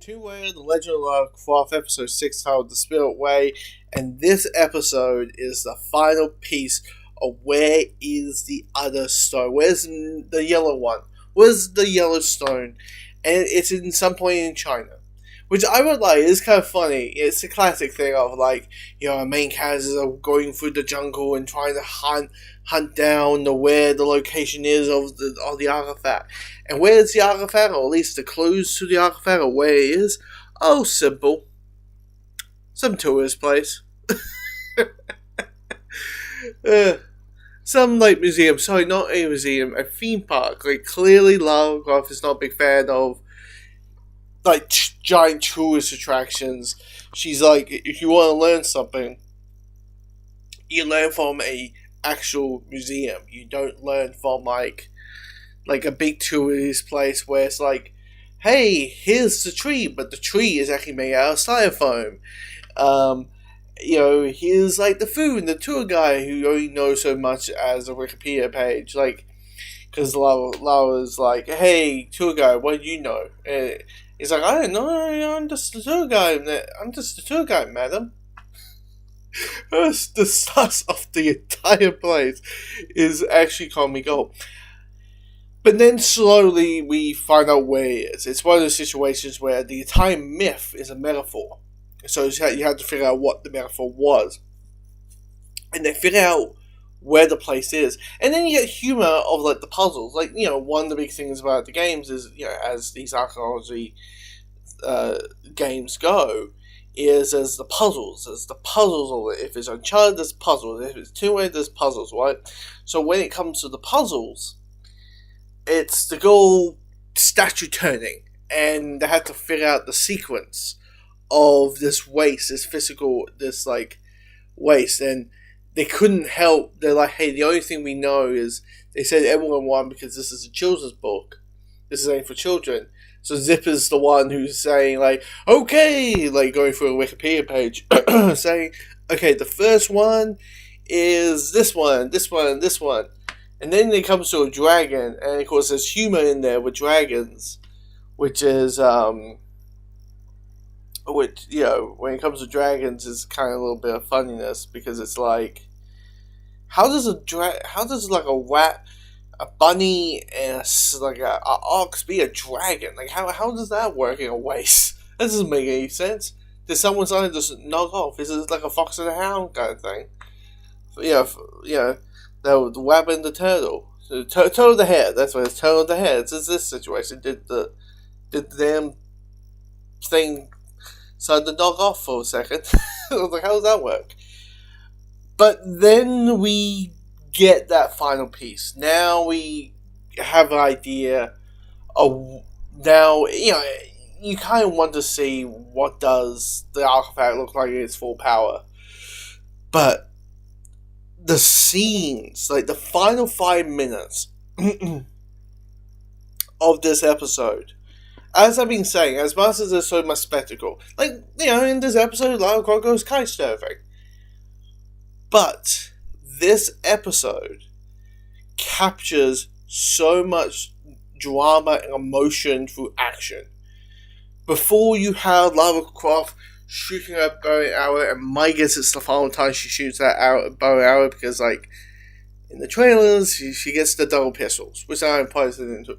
Two-Way, The Legend of Lara Croft, Episode 6, titled The Spirit Way, and this episode is the final piece of where is the other stone? Where's the yellow one? Where's the yellow stone? And it's in some point in China. Which I would like, it's kind of funny. It's a classic thing of our main characters are going through the jungle and trying to hunt down where the location is of the artifact. And where is the artifact, or at least the clues to the artifact, or where it is? Oh, simple. Some tourist place. Some museum. Sorry, not a museum, a theme park. Clearly Lara Croft is not a big fan of giant tourist attractions. She's like, if you want to learn something, you learn from a actual museum. You don't learn from like a big tourist place where it's like, hey, here's the tree, but the tree is actually made out of styrofoam. Here's the food and the tour guy who only knows so much as a Wikipedia page, because Lara's like, hey, tour guide, what do you know? And he's like, I don't know, I'm just the tour guide. I'm just the tour guide, madam. The stars of the entire place is actually comical. But then slowly we find out where it is. It's one of those situations where the entire myth is a metaphor. So you have to figure out what the metaphor was. And they figure out where the place is. And then you get humor of the puzzles. One of the big things about the games is, as these archaeology games go, is as the puzzles. There's the puzzles of it. If it's Uncharted, there's puzzles. If it's Two-Way, there's puzzles, right? So when it comes to the puzzles, it's the girl statue turning, and they have to figure out the sequence of this waste, this waste, and they couldn't help. They're like, hey, the only thing we know is they said everyone won because this is a children's book. This is aimed for children. So Zip is the one who's saying okay, going through a Wikipedia page, saying, okay, the first one is this one, this one, and this one. And then it comes to a dragon, and of course there's humor in there with dragons, which is, when it comes to dragons, it's kind of a little bit of funniness, because it's how does a bunny and a ox be a dragon? How does that work in a waste? That doesn't make any sense. Did someone suddenly just knock off? Is it like a fox and a hound kind of thing? The rabbit and the turtle. So, turtle the hare. That's what it's, turtle the hare. It's this situation. Did the damn thing start to knock off for a second? I was like, how does that work? But then we get that final piece. Now we have an idea of, you kind of want to see what does the artifact look like in its full power. But the scenes, the final 5 minutes of this episode, as I've been saying, as much as there's so much spectacle, in this episode, Lara Croft goes kite surfing. But this episode captures so much drama and emotion through action. Before you have Lara Croft shooting a bow and arrow, and my guess it's the final time she shoots that bow and arrow, because in the trailers she gets the double pistols, which I'm posted into.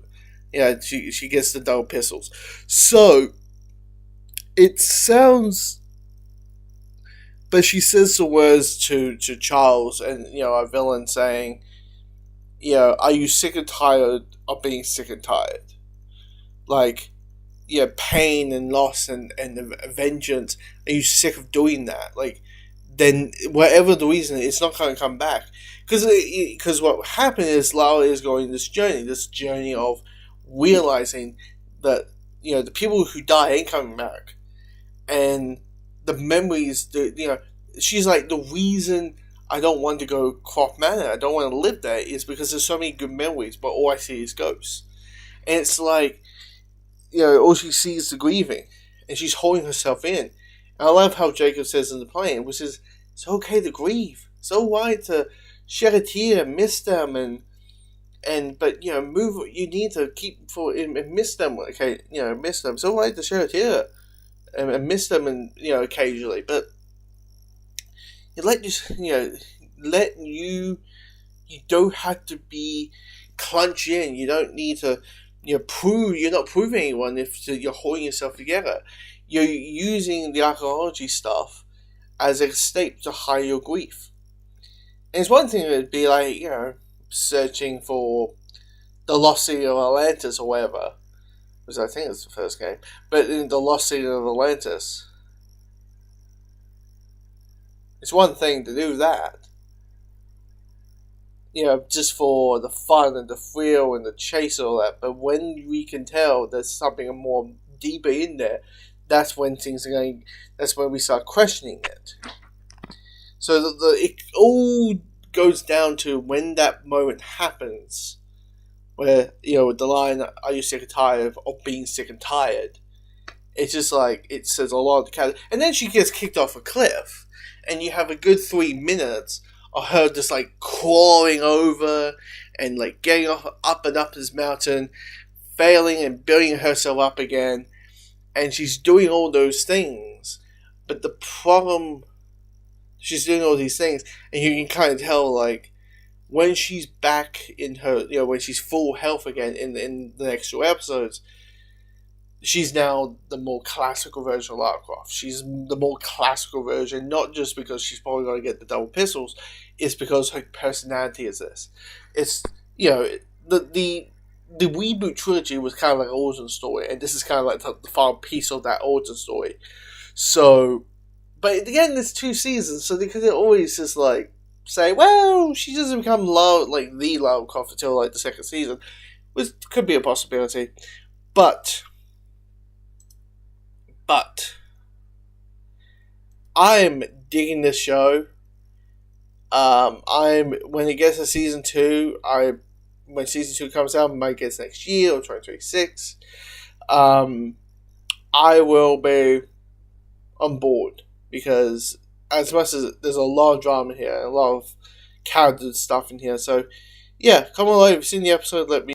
She gets the double pistols. So it sounds, but she says the words to Charles, and our villain saying, are you sick and tired of being sick and tired? Pain and loss and vengeance. Are you sick of doing that? Then whatever the reason, it's not going to come back. Because what happened is Lara is going this journey of realizing that the people who die ain't coming back, and the memories. She's like, the reason I don't want to go Croft Manor, I don't want to live there, is because there's so many good memories, but all I see is ghosts. And it's all she sees is the grieving, and she's holding herself in. And I love how Jacob says in the plane, which is, it's okay to grieve. It's alright to shed a tear and miss them, and But move. You need to keep for and miss them. Okay, miss them. So like the show here, and miss them, and occasionally. But you let you don't have to be clunch in. You don't need to prove. You're not proving anyone if you're holding yourself together. You're using the archaeology stuff as an escape to hide your grief. And it's one thing to be like, searching for the lost city of Atlantis or whatever, because I think it's the first game. But in the lost city of Atlantis, it's one thing to do that. Just for the fun and the thrill and the chase and all that. But when we can tell there's something more deeper in there, that's when things are going. That's when we start questioning it. So it all goes down to when that moment happens, where with the line, "Are you sick and tired of being sick and tired?" It's just like it says a lot of the character, and then she gets kicked off a cliff, and you have a good 3 minutes of her just like crawling over and like getting up and up this mountain, failing and building herself up again, and she's doing all those things. But the problem, she's doing all these things, and you can kind of tell like when she's back in her, when she's full health again in the next 2 episodes. She's now the more classical version of Lara Croft. She's the more classical version, not just because she's probably going to get the double pistols. It's because her personality is this. It's, the reboot trilogy was kind of like an origin story, and this is kind of like the final piece of that origin story. So, but again, there's 2 seasons, so they could always just like say, well, she doesn't become the Lara Croft until like the 2nd season, which could be a possibility. But I'm digging this show. When it gets to season 2, when season 2 comes out, it might get next year or 2026. I will be on board because as much as there's a lot of drama here, a lot of character stuff in here. So yeah, come on, if you've seen the episode, let me